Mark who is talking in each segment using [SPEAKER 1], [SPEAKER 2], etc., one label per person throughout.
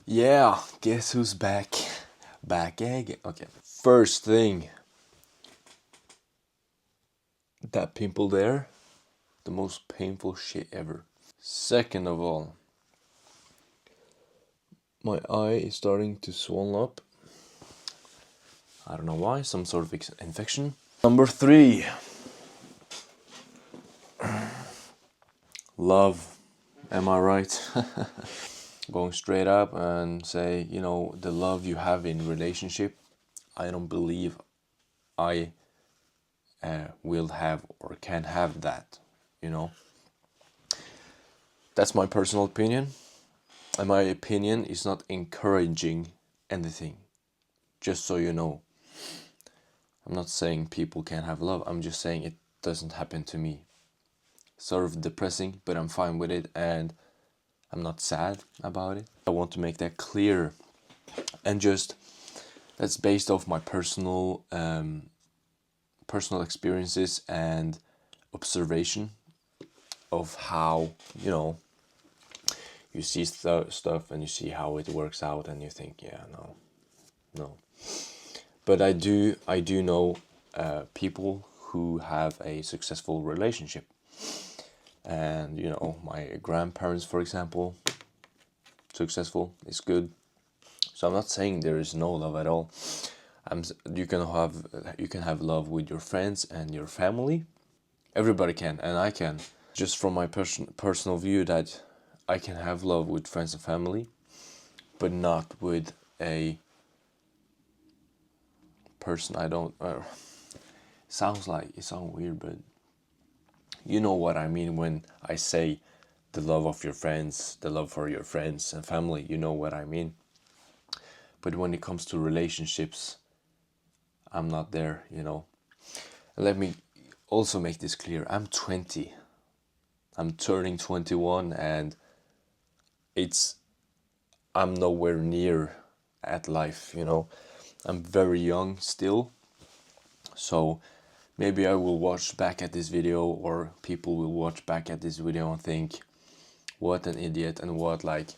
[SPEAKER 1] Yeah, guess who's back? Back again. Okay. First thing, that pimple there, the most painful shit ever. Second of all, my eye is starting to swell up. I don't know why, some sort of infection. Number 3, love. Am I right? Going straight up and say, the love you have in relationship, I don't believe I will have or can have that, That's my personal opinion. And my opinion is not encouraging anything, just so you know. I'm not saying people can't have love, I'm just saying it doesn't happen to me. Sort of depressing, but I'm fine with it and I'm not sad about it. I want to make that clear, and just that's based off my personal experiences and observation of how you see stuff and you see how it works out and you think, yeah, no. But I do know people who have a successful relationship, and my grandparents, for example, successful, is good. So I'm not saying there is no love at all. You can have love with your friends and your family. Everybody can, and I can. Just from my personal view, that I can have love with friends and family, but not with a person I don't. Sounds weird, but you know what I mean when I say the love of your friends, the love for your friends and family. You know what I mean. But when it comes to relationships, I'm not there. Let me also make this clear. I'm 20. I'm turning 21, and I'm nowhere near at life. I'm very young still. So maybe I will watch back at this video, or people will watch back at this video and think, what an idiot, and what, like,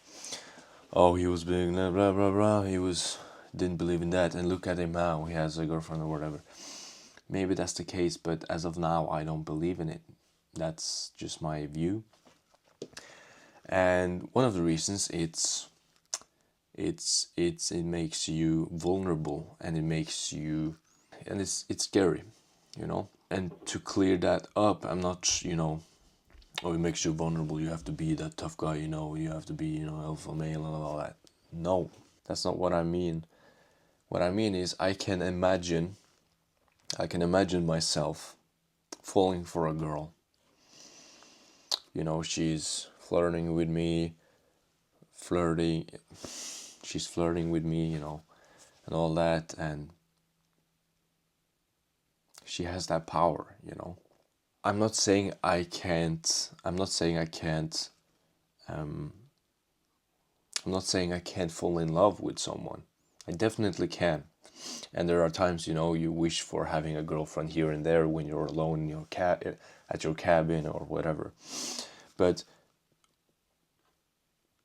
[SPEAKER 1] oh, he was being blah blah blah blah, didn't believe in that, and look at him now, he has a girlfriend or whatever. Maybe that's the case, but as of now I don't believe in it. That's just my view. And one of the reasons, it makes you vulnerable, and it's scary, And to clear that up, I'm not, oh, it makes you vulnerable, you have to be that tough guy, you have to be, alpha male and all that. No, that's not what I mean. What I mean is I can imagine myself falling for a girl. She's flirting with me, she's flirting with me, and all that, and she has that power, I'm not saying I can't I'm not saying I can't fall in love with someone. I definitely can. And there are times, you wish for having a girlfriend here and there when you're alone in your at your cabin or whatever. But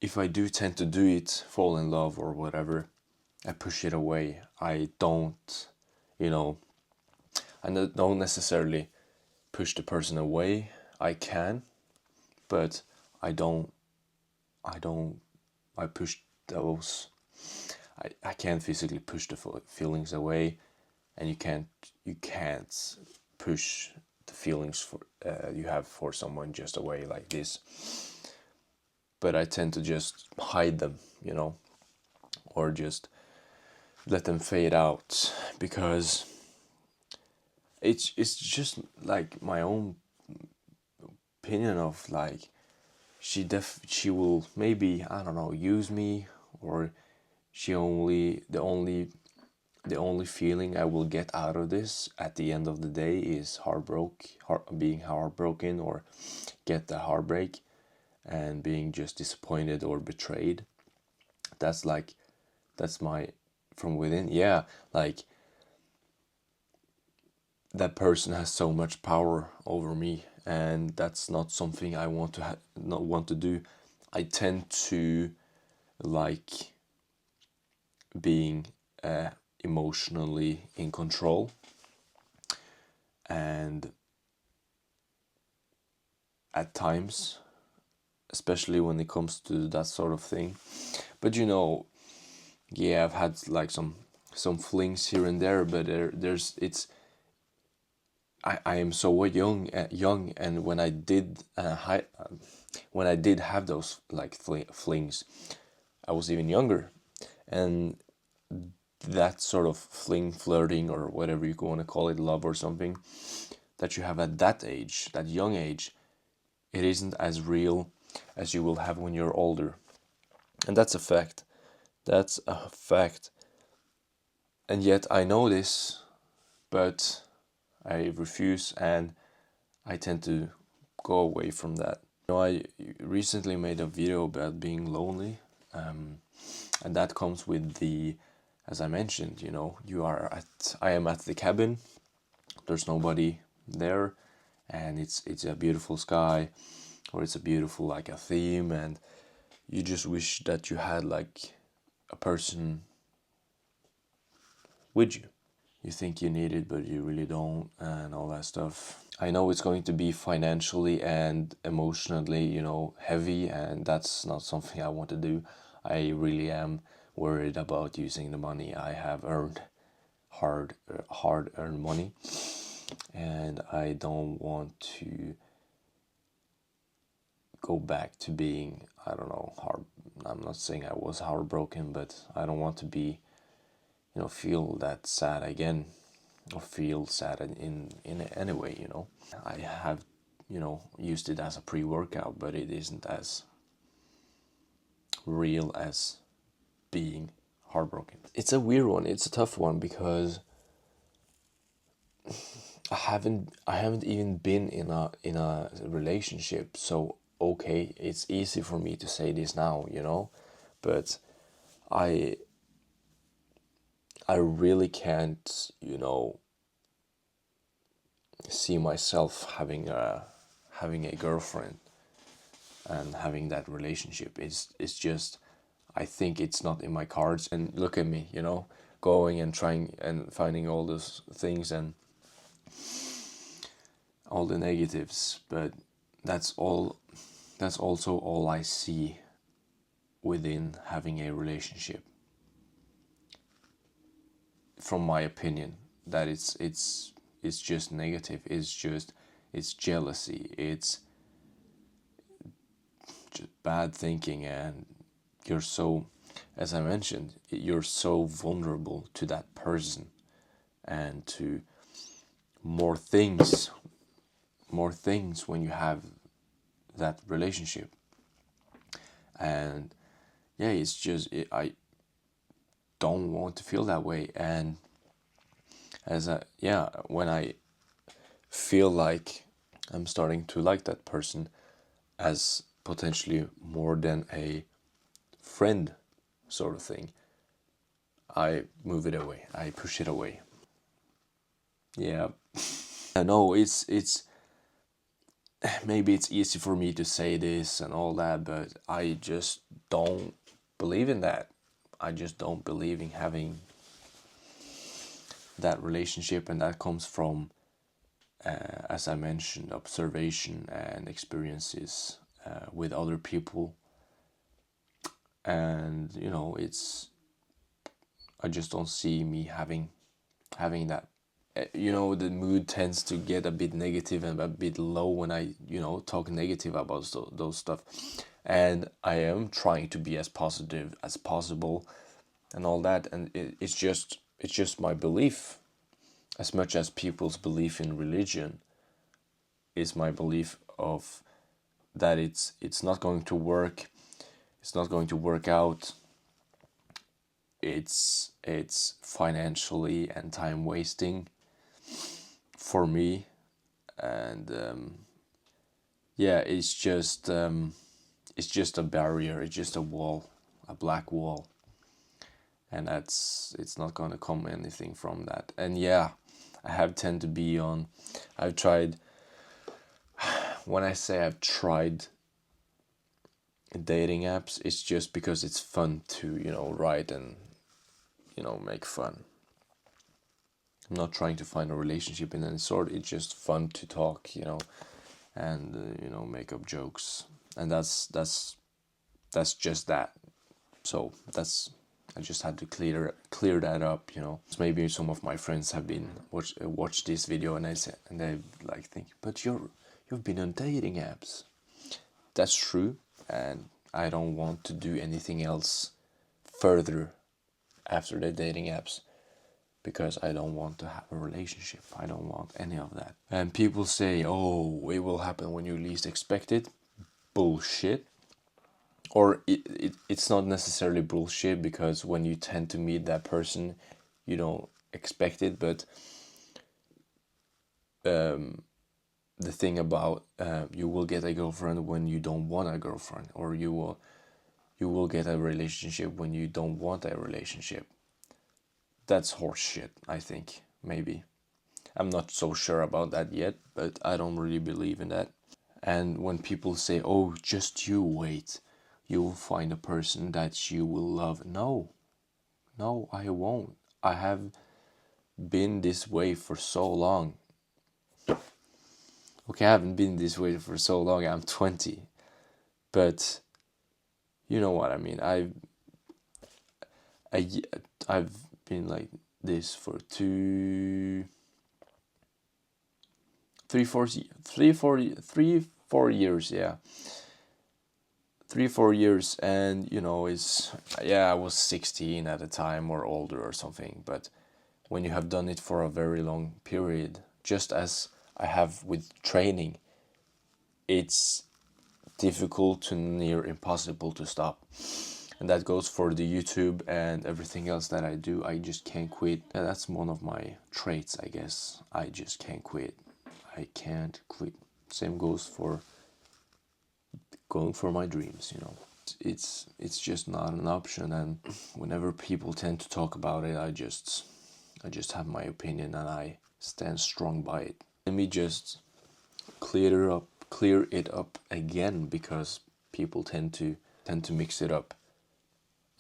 [SPEAKER 1] if I do tend to do it, fall in love or whatever, I push it away. I don't, I don't necessarily push the person away. I can, but I push those. I can't physically push the feelings away, and you can't push the feelings for you have for someone just away like this. But I tend to just hide them, or just let them fade out, because it's just like my own opinion of, like, she will maybe, I don't know, use me, or the only feeling I will get out of this at the end of the day is being heartbroken, or get the heartbreak and being just disappointed or betrayed. That's my from within. Yeah, like, that person has so much power over me, and that's not something I want to not want to do. I tend to, like, being emotionally in control, and at times, especially when it comes to that sort of thing. But yeah, I've had like some flings here and there, but there's it's I am so young, and when I did have those like flings, I was even younger, and that sort of flirting, or whatever you want to call it, love or something, that you have at that age, that young age, it isn't as real as you will have when you're older, and that's a fact. That's a fact. And yet I know this, but I refuse, and I tend to go away from that. I recently made a video about being lonely, and that comes with the, as I mentioned, I am at the cabin. There's nobody there, and it's a beautiful sky, or it's a beautiful like a theme, and you just wish that you had like a person with you. You think you need it, but you really don't, and all that stuff. I know it's going to be financially and emotionally, heavy, and that's not something I want to do. I really am worried about using the money I have earned, hard earned money, and I don't want to go back to being, I don't know, hard. I'm not saying I was heartbroken, but I don't want to be, feel that sad again, or feel sad in any way. I have, used it as a pre-workout, but it isn't as real as being heartbroken. It's a weird one. It's a tough one, because I haven't even been in a relationship. So okay, it's easy for me to say this now, but I I really can't, see myself having a girlfriend and having that relationship. It's just, I think it's not in my cards. And look at me, going and trying and finding all those things and all the negatives, but that's all. That's also all I see within having a relationship. From my opinion, that it's just negative. It's jealousy. It's just bad thinking, and you're so, as I mentioned, you're so vulnerable to that person, and to more things, when you have that relationship. And yeah, it's just I don't want to feel that way. And when I feel like I'm starting to like that person as potentially more than a friend sort of thing, I move it away. I push it away. Yeah. I know it's maybe it's easy for me to say this and all that, but I just don't believe in that. I just don't believe in having that relationship, and that comes from, as I mentioned, observation and experiences with other people. And I just don't see me having that. The mood tends to get a bit negative and a bit low when I talk negative about those stuff, and I am trying to be as positive as possible and all that. And it's just my belief, as much as people's belief in religion is my belief of that it's not going to work. It's not going to work out. It's financially and time wasting for me. And yeah, it's just a barrier. It's just a wall, a black wall, and it's not going to come anything from that. And yeah, I have tend to be on. I've tried. When I say I've tried dating apps, it's just because it's fun to write and make fun. I'm not trying to find a relationship in any sort. It's just fun to talk, and make up jokes, and that's just that. So I just had to clear that up. So maybe some of my friends have been watch this video and they like think, but you've been on dating apps. That's true, and I don't want to do anything else further after the dating apps, because I don't want to have a relationship. I don't want any of that. And people say, oh, it will happen when you least expect it. Bullshit. Or it's not necessarily bullshit, because when you tend to meet that person, you don't expect it. But the thing about you will get a girlfriend when you don't want a girlfriend, or you will get a relationship when you don't want a relationship. That's horseshit, I think. Maybe. I'm not so sure about that yet, but I don't really believe in that. And when people say, oh, just you wait, you will find a person that you will love. No, I won't. I have been this way for so long. Okay, I haven't been this way for so long. I'm 20. But you know what I mean. I've been like this for 4 years, yeah. 4 years, and I was 16 at the time, or older or something. But when you have done it for a very long period, just as I have with training, it's difficult to near impossible to stop. And that goes for the YouTube and everything else that I do. I just can't quit. And that's one of my traits, I guess. I just can't quit. I can't quit. Same goes for going for my dreams, It's just not an option. And whenever people tend to talk about it, I just have my opinion, and I stand strong by it. Let me just clear it up again, because people tend to mix it up.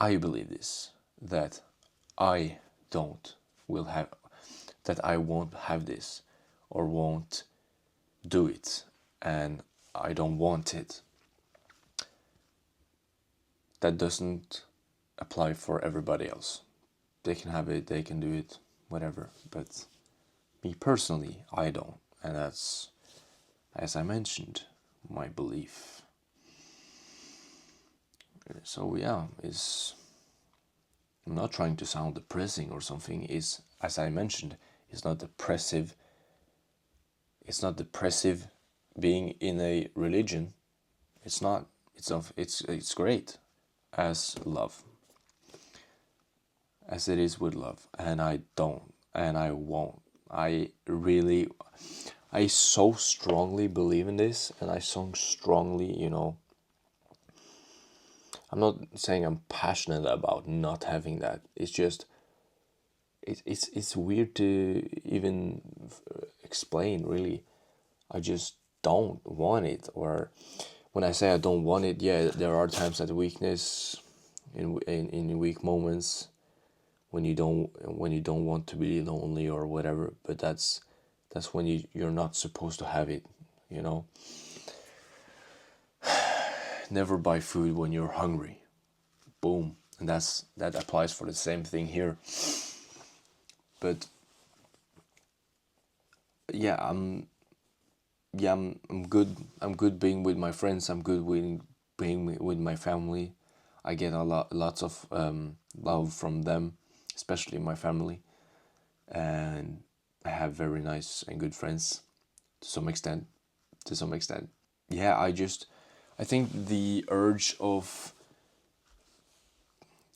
[SPEAKER 1] I believe this, that I won't have this, or won't do it, and I don't want it. That doesn't apply for everybody else. They can have it, they can do it, whatever. But me personally, I don't. And that's, as I mentioned, my belief. So yeah, I'm not trying to sound depressing or something. As I mentioned, it's not depressive. It's not depressive being in a religion. It's not. It's great as love. As it is with love. And I don't. And I won't. I so strongly believe in this, and I so strongly, I'm not saying I'm passionate about not having that. It's just, it's weird to even explain, really. I just don't want it. Or when I say I don't want it, yeah, there are times that weakness, in weak moments, when you don't want to be lonely or whatever. But that's when you're not supposed to have it, Never buy food when you're hungry. Boom. And that applies for the same thing here. But yeah, I'm good. I'm good being with my friends. I'm good being with my family. I get lots of love from them, especially my family, and I have very nice and good friends to some extent. Yeah, I think the urge of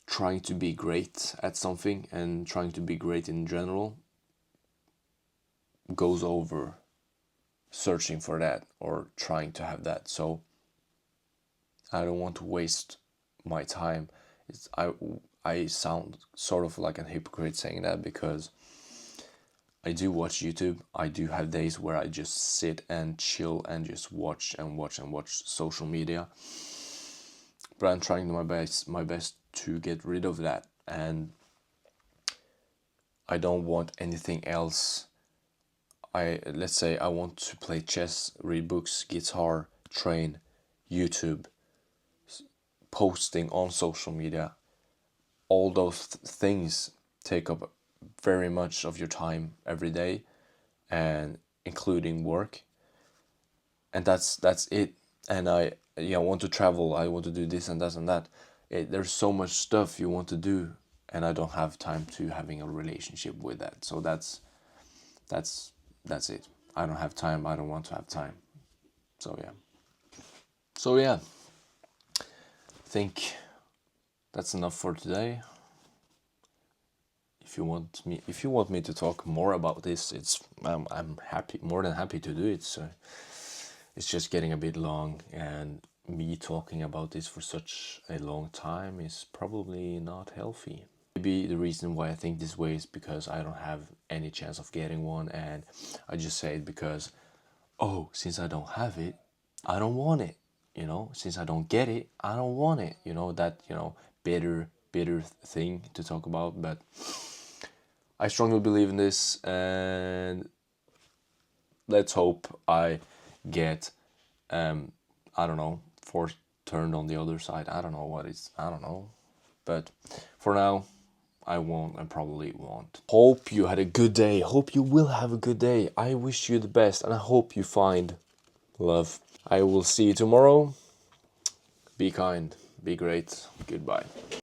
[SPEAKER 1] trying to be great at something, and trying to be great in general, goes over searching for that or trying to have that. So I don't want to waste my time. I sound sort of like a hypocrite saying that, because I do watch YouTube. I do have days where I just sit and chill and just watch social media. But I'm trying my best to get rid of that. And I don't want anything else. Let's say I want to play chess, read books, guitar, train, YouTube, posting on social media. All those things take up very much of your time every day, and including work. And that's it. And I want to travel. I want to do this and that and that. There's so much stuff you want to do, and I don't have time to having a relationship with that. So that's it. I don't have time. I don't want to have time. So yeah. I think that's enough for today. If you want me to talk more about this, I'm happy, more than happy to do it. So it's just getting a bit long, and me talking about this for such a long time is probably not healthy. Maybe the reason why I think this way is because I don't have any chance of getting one, and I just say it because, oh, since I don't have it, I don't want it. Since I don't get it, I don't want it. That bitter thing to talk about. But I strongly believe in this, and let's hope I get I don't know, force turned on the other side. I don't know. But for now, I won't and probably won't. Hope you had a good day. Hope you will have a good day. I wish you the best, and I hope you find love. I will see you tomorrow. Be kind, be great. Goodbye.